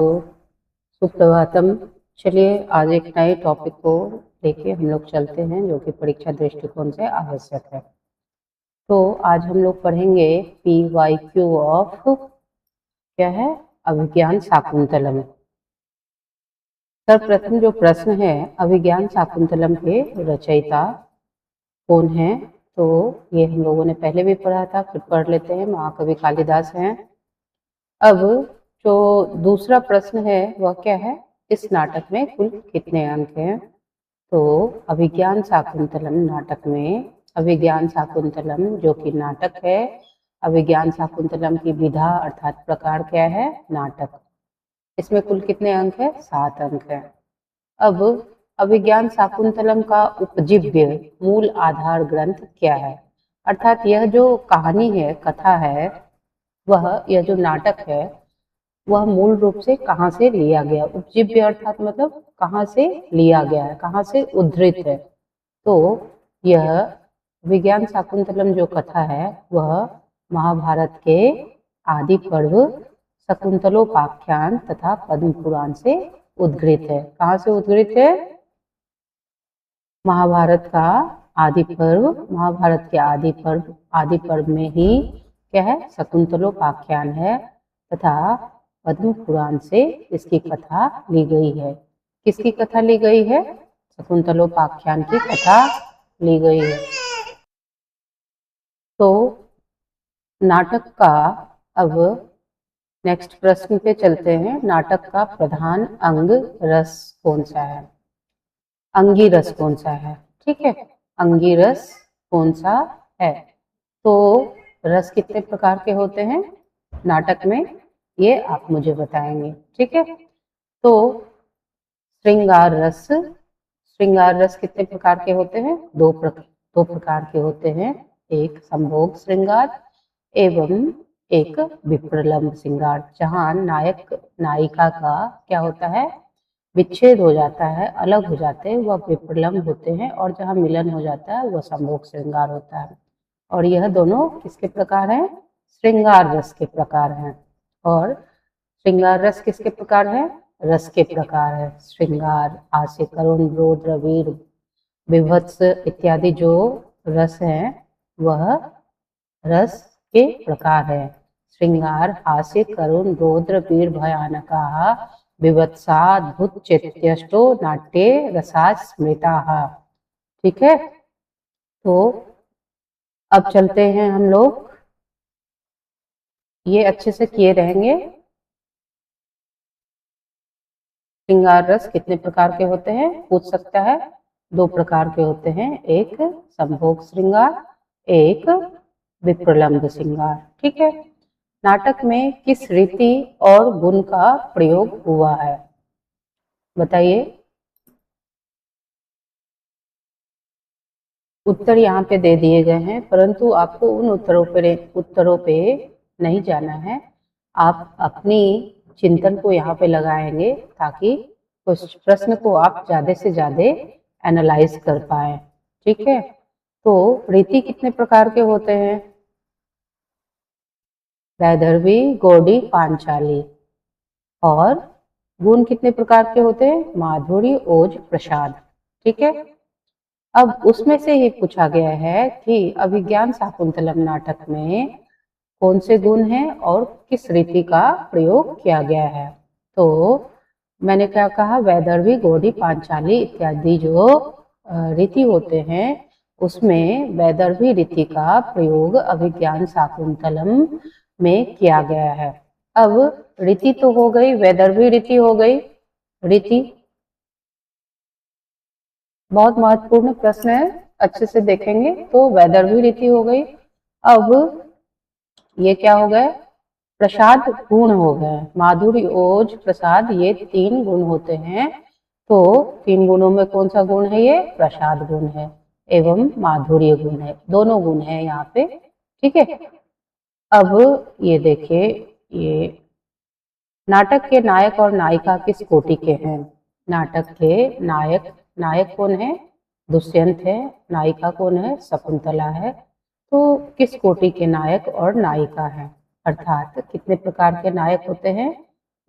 सुप्रभातम। चलिए आज एक नए टॉपिक को लेके हम लोग चलते हैं जो कि परीक्षा दृष्टिकोण से आवश्यक है। तो आज हम लोग पढ़ेंगे PYQ ऑफ क्या है, अभिज्ञान शाकुंतलम। सर्वप्रथम जो प्रश्न है, अभिज्ञान शाकुंतलम के रचयिता कौन है? तो ये हम लोगों ने पहले भी पढ़ा था, फिर पढ़ लेते हैं। महाकवि कालिदास हैं। अब जो दूसरा प्रश्न है वह क्या है, इस नाटक में कुल कितने अंक हैं? तो अभिज्ञान शाकुंतलम नाटक में, अभिज्ञान शाकुंतलम जो कि नाटक है, अभिज्ञान शाकुंतलम की विधा अर्थात प्रकार क्या है, नाटक। इसमें कुल कितने अंक है? 7 अंक है। अब अभिज्ञान शाकुंतलम का उपजीव्य मूल आधार ग्रंथ क्या है? अर्थात यह जो कहानी है, कथा है, वह यह जो नाटक है वह मूल रूप से कहाँ से लिया गया? उपजीव्य अर्थात मतलब कहाँ से लिया गया है, कहाँ से उद्धृत है। तो यह अभिज्ञान शाकुंतलम जो कथा है वह महाभारत के आदि पर्व शकुंतलोपाख्यान तथा पद्म पुराण से उद्धृत है। कहाँ से उद्धृत है? महाभारत का आदि पर्व, महाभारत के आदि पर्व में ही क्या है, शकुंतलोपाख्यान है तथा पद्म पुराण से इसकी कथा ली गई है। किसकी कथा ली गई है? शकुंतलोपाख्यान की कथा ली गई है। तो नाटक का अब नेक्स्ट प्रश्न पे चलते हैं। नाटक का प्रधान अंग रस कौन सा है? अंगी रस कौन सा है? ठीक है, अंगी रस कौन सा है? तो रस कितने प्रकार के होते हैं नाटक में, ये आप मुझे बताएंगे। ठीक है, तो श्रृंगार रस, श्रृंगार रस कितने प्रकार के होते हैं? दो प्रकार के होते हैं। एक संभोग श्रृंगार एवं एक विप्रलंब श्रृंगार, जहाँ नायक नायिका का क्या होता है, विच्छेद हो जाता है, अलग हो जाते हैं, वह विप्रलंब होते हैं, और जहाँ मिलन हो जाता है वह संभोग श्रृंगार होता है। और यह दोनों किसके प्रकार हैं? श्रृंगार रस के प्रकार हैं। और श्रृंगार रस किसके प्रकार है? रस के प्रकार है। श्रृंगार, हास्य, करुण, रौद्र, वीर, विभत्स इत्यादि जो रस हैं वह रस के प्रकार है। श्रृंगार, हास्य, करुण, रौद्र, वीर, भयानका, विभत्साद्भुत चेत्यष्टो नाट्ये रसा स्मृता। ठीक है, तो अब चलते हैं हम लोग, ये अच्छे से किए रहेंगे। श्रृंगार रस कितने प्रकार के होते हैं पूछ सकता है? 2 प्रकार के होते हैं, एक संभोग श्रृंगार, एक विप्रलंब श्रृंगार। ठीक है, नाटक में किस रीति और गुण का प्रयोग हुआ है बताइए। उत्तर यहाँ पे दे दिए गए हैं, परंतु आपको उन उत्तरों पे नहीं जाना है। आप अपनी चिंतन को यहाँ पे लगाएंगे ताकि उस प्रश्न को आप ज़्यादा से ज़्यादा एनालाइज कर पाए। ठीक है, तो रीति कितने प्रकार के होते हैं? वैदर्भी, गौड़ी, पांचाली। और गुण कितने प्रकार के होते हैं? माधुरी, ओज, प्रसाद। ठीक है, अब उसमें से ही पूछा गया है कि अभिज्ञान शाकुंतलम नाटक में कौन से गुण हैं और किस रीति का प्रयोग किया गया है। तो मैंने क्या कहा, वैदर्भी, गौड़ी, पांचाली इत्यादि जो रीति होते हैं उसमें वैदर्भी रीति का प्रयोग अभिज्ञान शाकुंतलम में किया गया है। अब रीति तो हो गई, वैदर्भी रीति हो गई। रीति बहुत महत्वपूर्ण प्रश्न है, अच्छे से देखेंगे तो वैदर्भी रीति हो गई। अब ये क्या हो गए? प्रसाद गुण हो गए। माधुरी, ओज, प्रसाद, ये 3 गुण होते हैं। तो 3 गुणों में कौन सा गुण है? ये प्रसाद गुण है एवं माधुर्य गुण है, दोनों गुण है यहाँ पे। ठीक है, अब ये देखिए, ये नाटक के नायक और नायिका किस कोटि के हैं? नाटक के नायक कौन है? दुष्यंत है। नायिका कौन है? शकुंतला है। तो किस कोटि के नायक और नायिका हैं? अर्थात कितने प्रकार के नायक होते हैं?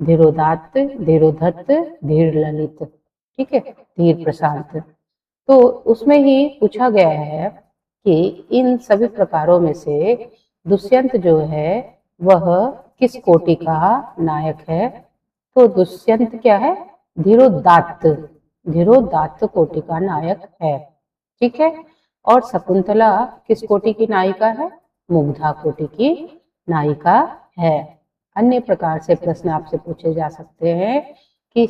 धीरोदात्त, धीरोधत्त, धीर ललित, ठीक है, धीर प्रशांत। तो उसमें ही पूछा गया है कि इन सभी प्रकारों में से दुष्यंत जो है वह किस कोटि का नायक है? तो दुष्यंत क्या है? धीरोदात्त, धीरोदात्त कोटि का नायक है, ठीक है। और शकुंतला किस कोटि की नायिका है? मुग्धा कोटि की नायिका है। अन्य प्रकार से प्रश्न आपसे पूछे जा सकते हैं कि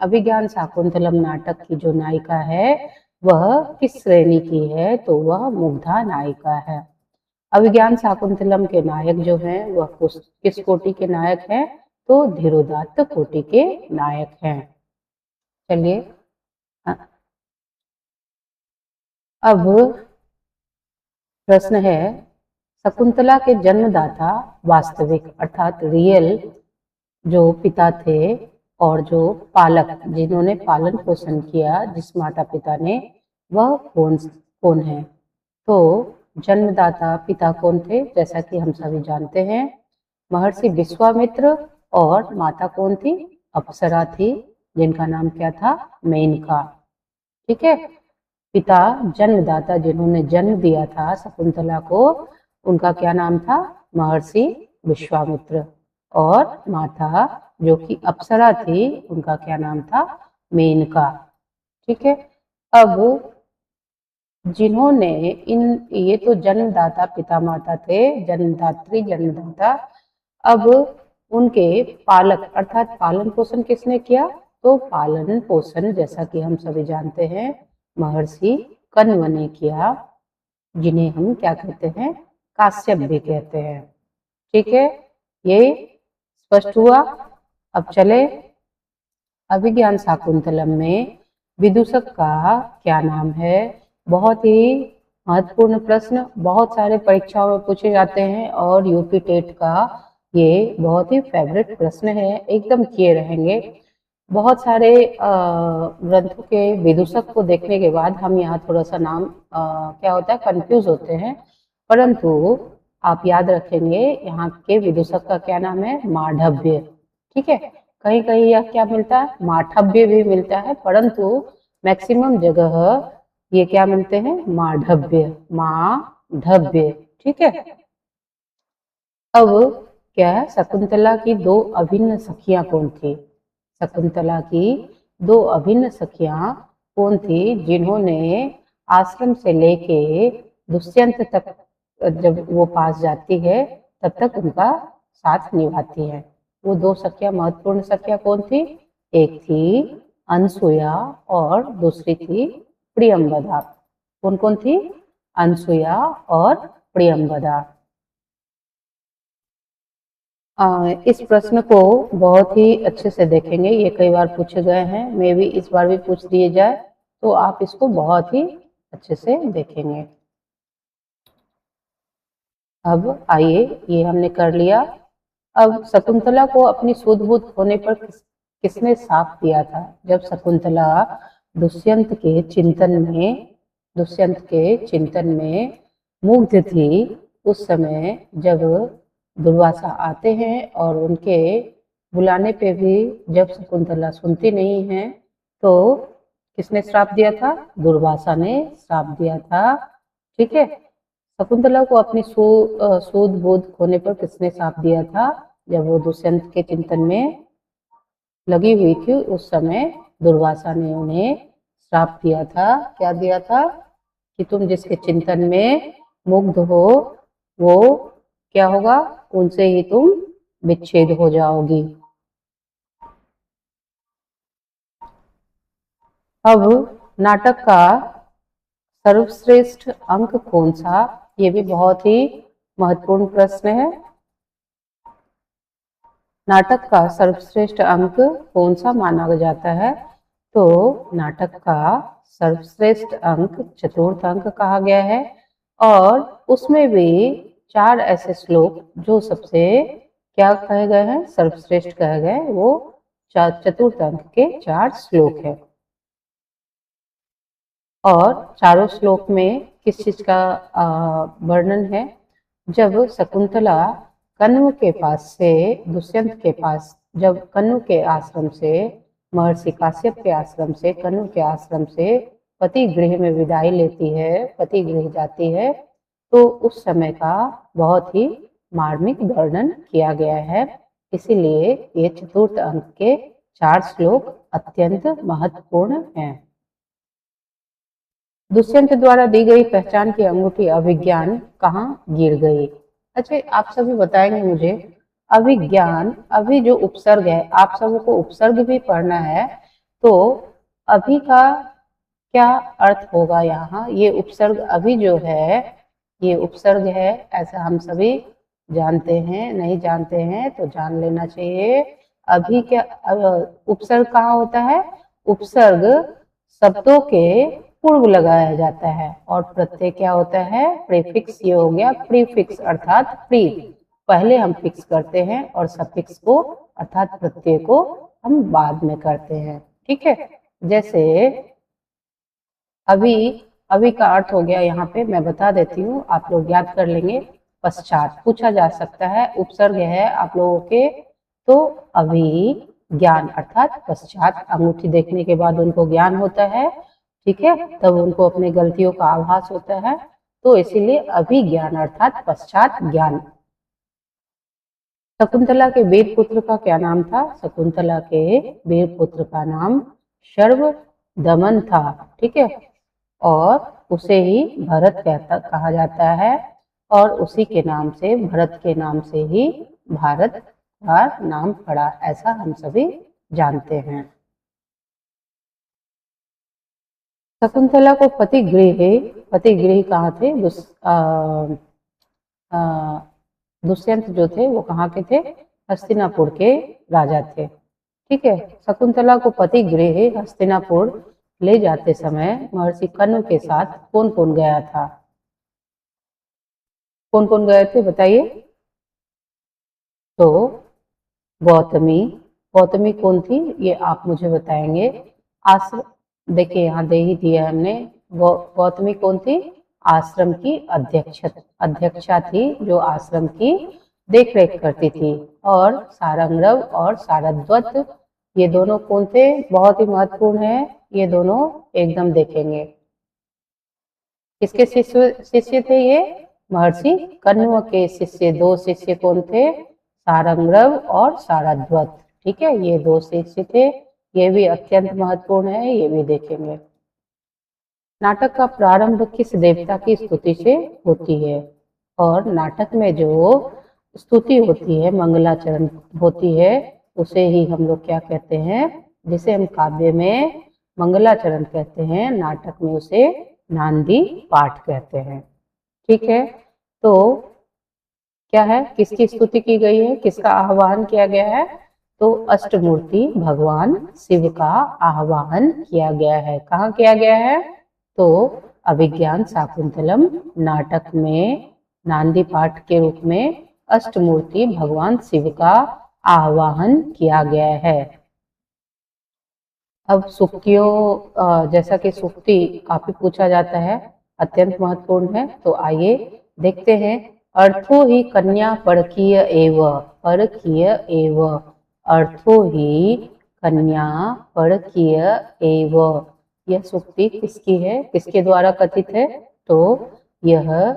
अभिज्ञान शाकुंतलम नाटक की जो नायिका है वह किस श्रेणी की है? तो वह मुग्धा नायिका है। अभिज्ञान शाकुंतलम के नायक जो हैं वह किस कोटि के नायक हैं? तो धीरोदात्त कोटि के नायक हैं। चलिए अब प्रश्न है, शकुंतला के जन्मदाता वास्तविक अर्थात रियल जो पिता थे और जो पालक जिन्होंने पालन पोषण किया जिस माता पिता ने, वह कौन है? तो जन्मदाता पिता कौन थे? जैसा कि हम सभी जानते हैं, महर्षि विश्वामित्र। और माता कौन थी? अप्सरा थी, जिनका नाम क्या था? मेनका, ठीक है। पिता जन्मदाता जिन्होंने जन्म दिया था शकुंतला को, उनका क्या नाम था? महर्षि विश्वामित्र। और माता जो कि अप्सरा थी, उनका क्या नाम था? मेनका, ठीक है। अब जिन्होंने ये तो जन्मदाता पिता माता थे, जन्मदात्री जन्मदाता। अब उनके पालक अर्थात पालन पोषण किसने किया? तो पालन पोषण जैसा कि हम सभी जानते हैं महर्षि कण्व ने किया, जिन्हें हम क्या कहते हैं? काश्यप भी कहते हैं, ठीक है। ये स्पष्ट हुआ। अब चले अभिज्ञान शाकुंतलम में विदूषक का क्या नाम है? बहुत ही महत्वपूर्ण प्रश्न, बहुत सारे परीक्षाओं में पूछे जाते हैं और यूपी टेट का ये बहुत ही फेवरेट प्रश्न है, एकदम किए रहेंगे। बहुत सारे ग्रंथों के विदूषक को देखने के बाद हम यहाँ थोड़ा सा नाम क्या होता है, कंफ्यूज होते हैं, परंतु आप याद रखेंगे यहाँ के विदूषक का क्या नाम है? मांडव्य, ठीक है। कहीं कहीं यह क्या मिलता है? माठव्य भी मिलता है, परंतु मैक्सिमम जगह ये क्या मिलते हैं? मांडव्य, मांडव्य, ठीक है। अब क्या है? शकुंतला की दो अभिन्न सखियां कौन थी? शकुंतला की दो अभिन्न सखियां कौन थी जिन्होंने आश्रम से लेके दुष्यंत तक जब वो पास जाती है तब तक उनका साथ निभाती है? वो दो सखियां, महत्वपूर्ण सखियां कौन थी? एक थी अनसुया और दूसरी थी प्रियंवदा। कौन कौन थी? अनसुया और प्रियंवदा। इस प्रश्न को बहुत ही अच्छे से देखेंगे, ये कई बार पूछे गए हैं, मे भी इस बार भी पूछ दिए जाए, तो आप इसको बहुत ही अच्छे से देखेंगे। अब आइए, ये हमने कर लिया। अब शकुंतला को अपनी सूझबूझ होने पर किसने साफ दिया था? जब शकुंतला दुष्यंत के चिंतन में मुग्ध थी, उस समय जब दुर्वासा आते हैं और उनके बुलाने पे भी जब शकुंतला सुनती नहीं है, तो किसने श्राप दिया था? दुर्वासा ने श्राप दिया था, ठीक है। शकुंतला को अपनी सूझ बूझ खोने पर किसने श्राप दिया था? जब वो दुष्यंत के चिंतन में लगी हुई थी, उस समय दुर्वासा ने उन्हें श्राप दिया था। क्या दिया था? कि तुम जिसके चिंतन में मुग्ध हो, वो क्या होगा? उनसे ही तुम विच्छेद हो जाओगी। अब नाटक का सर्वश्रेष्ठ अंक कौन सा? ये भी बहुत ही महत्वपूर्ण प्रश्न है। नाटक का सर्वश्रेष्ठ अंक कौन सा माना जाता है? तो नाटक का सर्वश्रेष्ठ अंक चतुर्थ अंक कहा गया है, और उसमें भी 4 ऐसे श्लोक जो सबसे क्या कहे गए हैं? सर्वश्रेष्ठ कहे गए। वो चतुर्थ अंक के 4 श्लोक है। और चारों श्लोक में किस चीज का वर्णन है? जब शकुंतला कण्व के पास से दुष्यंत के पास जब कन्नु के आश्रम से, महर्षि काश्यप के आश्रम से, कन्नु के आश्रम से पति गृह में विदाई लेती है, पति गृह जाती है, तो उस समय का बहुत ही मार्मिक वर्णन किया गया है। इसीलिए ये चतुर्थ अंक के 4 श्लोक अत्यंत महत्वपूर्ण हैं। दुष्यंत द्वारा दी गई पहचान की अंगूठी अभिज्ञान कहाँ गिर गई? अच्छा, आप सभी बताएंगे मुझे, अभिज्ञान, अभी जो उपसर्ग है, आप सबको उपसर्ग भी पढ़ना है, तो अभी का क्या अर्थ होगा यहाँ? ये उपसर्ग अभी जो है, ये उपसर्ग है, ऐसा हम सभी जानते हैं, नहीं जानते हैं तो जान लेना चाहिए। अभी क्या उपसर्ग कहाँ होता है? उपसर्ग शब्दों के पूर्व लगाया जाता है, और प्रत्यय क्या होता है? प्रीफिक्स। ये हो गया प्रीफिक्स अर्थात प्री, पहले हम फिक्स करते हैं, और सफिक्स को अर्थात प्रत्यय को हम बाद में करते हैं। ठीक है, जैसे अभी, अभी का अर्थ हो गया, यहाँ पे मैं बता देती हूँ, आप लोग याद कर लेंगे। पश्चात पूछा जा सकता है, उपसर्ग है आप लोगों के, तो अभी ज्ञान अर्थात पश्चात, अंगूठी देखने के बाद उनको ज्ञान होता है, ठीक है, तब उनको अपने गलतियों का आभास होता है, तो इसीलिए अभी ज्ञान अर्थात पश्चात ज्ञान। शकुंतला के वीर पुत्र का क्या नाम था? शकुंतला के वीर पुत्र का नाम शर्वदमन था, ठीक है, और उसे ही भरत कहा जाता है, और उसी के नाम से, भरत के नाम से ही भारत का नाम पड़ा, ऐसा हम सभी जानते हैं। शकुंतला को पति गृह कहाँ थे? दुष्यंत जो थे वो कहाँ के थे? हस्तिनापुर के राजा थे, ठीक है। शकुंतला को पति गृह हस्तिनापुर ले जाते समय महर्षि कण्व के साथ कौन कौन गया था? कौन कौन गए थे बताइए? तो गौतमी, गौतमी कौन थी ये आप मुझे बताएंगे। आश्रम, देखिए यहाँ दे ही दिया हमने, गौतमी कौन थी? आश्रम की अध्यक्षा थी, जो आश्रम की देख रेख करती थी। और सारंगरव और सारद्वत, ये दोनों कौन थे? बहुत ही महत्वपूर्ण है, ये दोनों एकदम देखेंगे। किसके शिष्य थे ये? महर्षि कण्व के शिष्य, 2 शिष्य कौन थे? सारंगरव और सारद्वत, ठीक है, ये 2 शिष्य थे, ये भी अत्यंत महत्वपूर्ण है, ये भी देखेंगे। नाटक का प्रारंभ किस देवता की स्तुति से होती है? और नाटक में जो स्तुति होती है, मंगलाचरण होती है, उसे ही हम लोग क्या कहते हैं? जिसे हम काव्य में मंगलाचरण कहते हैं, नाटक में उसे नांदी पाठ कहते हैं, ठीक है। तो क्या है, किसकी स्तुति की गई है, किसका आह्वान किया गया है? तो अष्टमूर्ति भगवान शिव का आह्वान किया गया है। कहाँ किया गया है? तो अभिज्ञान शाकुंतलम नाटक में नांदी पाठ के रूप में अष्टमूर्ति भगवान शिव का आह्वान किया गया है। अब सुक्तियों, जैसा कि सुक्ति काफी पूछा जाता है, अत्यंत महत्वपूर्ण है, तो आइए देखते हैं। अर्थो ही कन्या परकीय एव, परकीय एव, अर्थो ही कन्या परकीय एव, यह सुक्ति किसकी है, किसके द्वारा कथित है? तो यह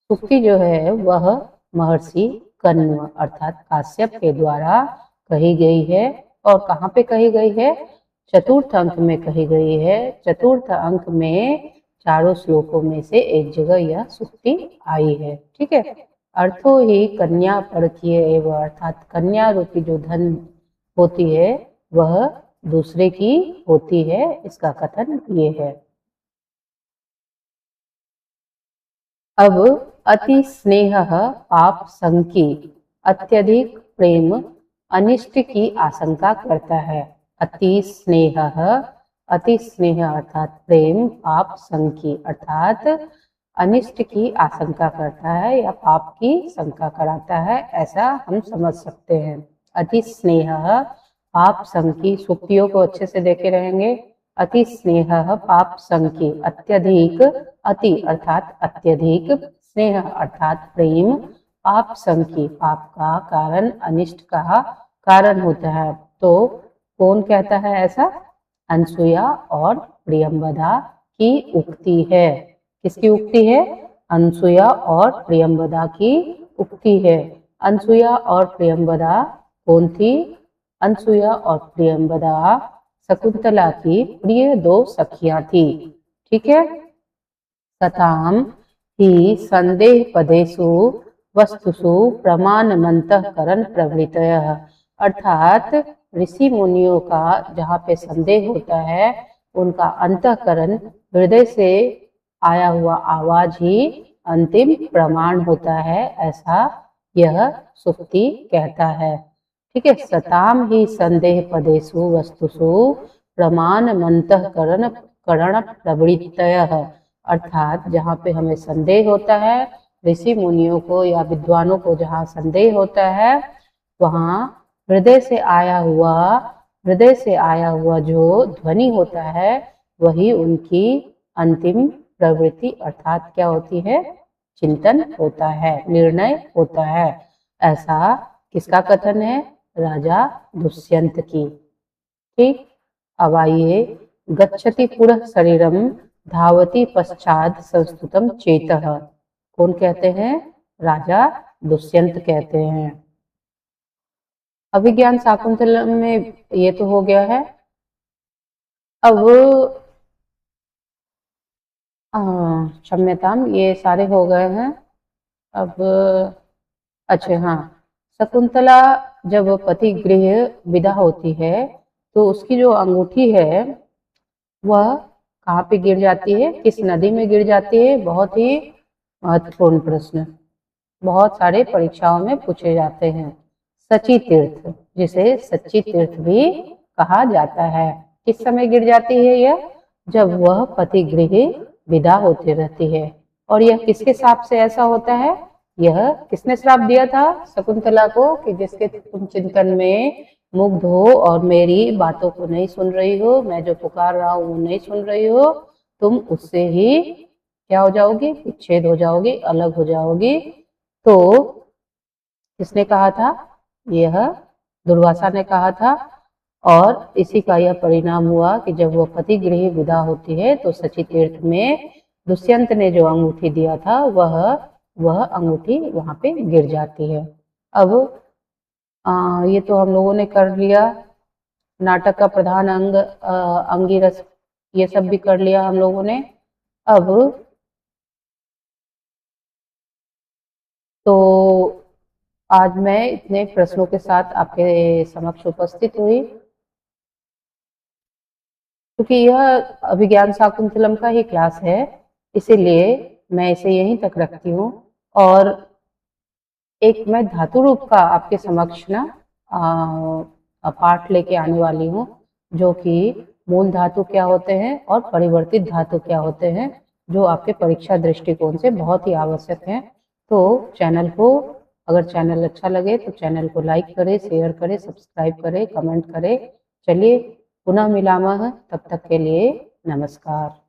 सुक्ति जो है वह महर्षि कण्व अर्थात काश्यप के द्वारा कही गई है। और कहाँ पे कही गई है? चतुर्थ अंक में कही गई है। चतुर्थ अंक में चारों श्लोकों में से एक जगह यह सुक्ति आई है, ठीक है। अर्थो ही कन्या परकीय एवं, अर्थात कन्या रूपी जो धन होती है वह दूसरे की होती है, इसका कथन ये है। अब अति स्नेह पाप संकी, अत्यधिक प्रेम अनिष्ट की आशंका करता है। अति स्नेह अर्थात प्रेम, पाप संकी अर्थात अनिष्ट की आशंका करता है या पाप की शंका कराता है, ऐसा हम समझ सकते हैं। अति स्नेह पाप संकी, सुक्तियों को अच्छे से देखे रहेंगे। अति स्नेह पाप संकी, अत्यधिक, अति अर्थात अत्यधिक, स्नेह अर्थात प्रेम, पाप संकी पाप का कारण, अनिष्ट का कारण होता है। तो कौन कहता है ऐसा? अनसुया और प्रियंवदा की उक्ति है। किसकी उक्ति है? अनसुया और प्रियंवदा की उक्ति है। अनसुया और प्रियंवदा कौन थी? अनसुया और प्रियंवदा शकुंतला की प्रिय दो सखियां थी। ठीक है। सताम ही संदेह पदेषु वस्तुषु प्रमाणमंतःकरण प्रवृत्तयः, अर्थात ऋषि मुनियों का जहाँ पे संदेह होता है उनका अंतःकरण हृदय से आया हुआ आवाज ही अंतिम प्रमाण होता है, ऐसा यह सुक्ति कहता है। ठीक है। सताम ही संदेह पदेषु वस्तुषु प्रमाणमंतःकरण करण प्रवृत्तयः, अर्थात जहाँ पे हमें संदेह होता है, ऋषि मुनियों को या विद्वानों को जहाँ संदेह होता है वहाँ हृदय से आया हुआ जो ध्वनि होता है वही उनकी अंतिम प्रवृत्ति अर्थात क्या होती है? चिंतन होता है, निर्णय होता है। ऐसा किसका कथन है? राजा दुष्यंत की। ठीक। अब आइए, गच्छति पुरः शरीरम धावति पश्चात संस्तुतम चेतः, कौन कहते हैं? राजा दुष्यंत कहते हैं। अभिज्ञान शाकुंतलम में ये तो हो गया है। अब क्षम्यताम, ये सारे हो गए हैं। अब अच्छा हाँ, शकुंतला जब पति गृह विदा होती है तो उसकी जो अंगूठी है वह कहाँ पे गिर जाती है? किस नदी में गिर जाती है? बहुत ही महत्वपूर्ण प्रश्न, बहुत सारे परीक्षाओं में पूछे जाते हैं। सची तीर्थ, जिसे सच्ची तीर्थ भी कहा जाता है। किस समय गिर जाती है यह? जब वह पति गृह विदा होती रहती है। और यह किसके श्राप से ऐसा होता है? यह किसने श्राप दिया था शकुंतला को कि जिसके तुम चिंतन में मुग्ध हो और मेरी बातों को नहीं सुन रही हो, मैं जो पुकार रहा हूँ वो नहीं सुन रही हो, तुम उससे ही क्या हो जाओगी? विच्छेद हो जाओगी, अलग हो जाओगी। तो किसने कहा था? यह दुर्वासा ने कहा था। और इसी का यह परिणाम हुआ कि जब वह पति गृह विदा होती है तो सची तीर्थ में दुष्यंत ने जो अंगूठी दिया था वह अंगूठी वहां पे गिर जाती है। अब ये तो हम लोगों ने कर लिया। नाटक का प्रधान अंग अंगी रस, ये सब भी कर लिया हम लोगों ने। अब तो आज मैं इतने प्रश्नों के साथ आपके समक्ष उपस्थित हुई, क्योंकि यह अभिज्ञान शाकुंतलम का ही क्लास है, इसीलिए मैं इसे यहीं तक रखती हूँ। और एक मैं धातु रूप का आपके समक्ष ना पाठ लेके आने वाली हूँ, जो कि मूल धातु क्या होते हैं और परिवर्तित धातु क्या होते हैं, जो आपके परीक्षा दृष्टिकोण से बहुत ही आवश्यक है। तो चैनल को, अगर चैनल अच्छा लगे तो चैनल को लाइक करें, शेयर करें, सब्सक्राइब करें, कमेंट करें। चलिए पुनः मिलामः, तब तक के लिए नमस्कार।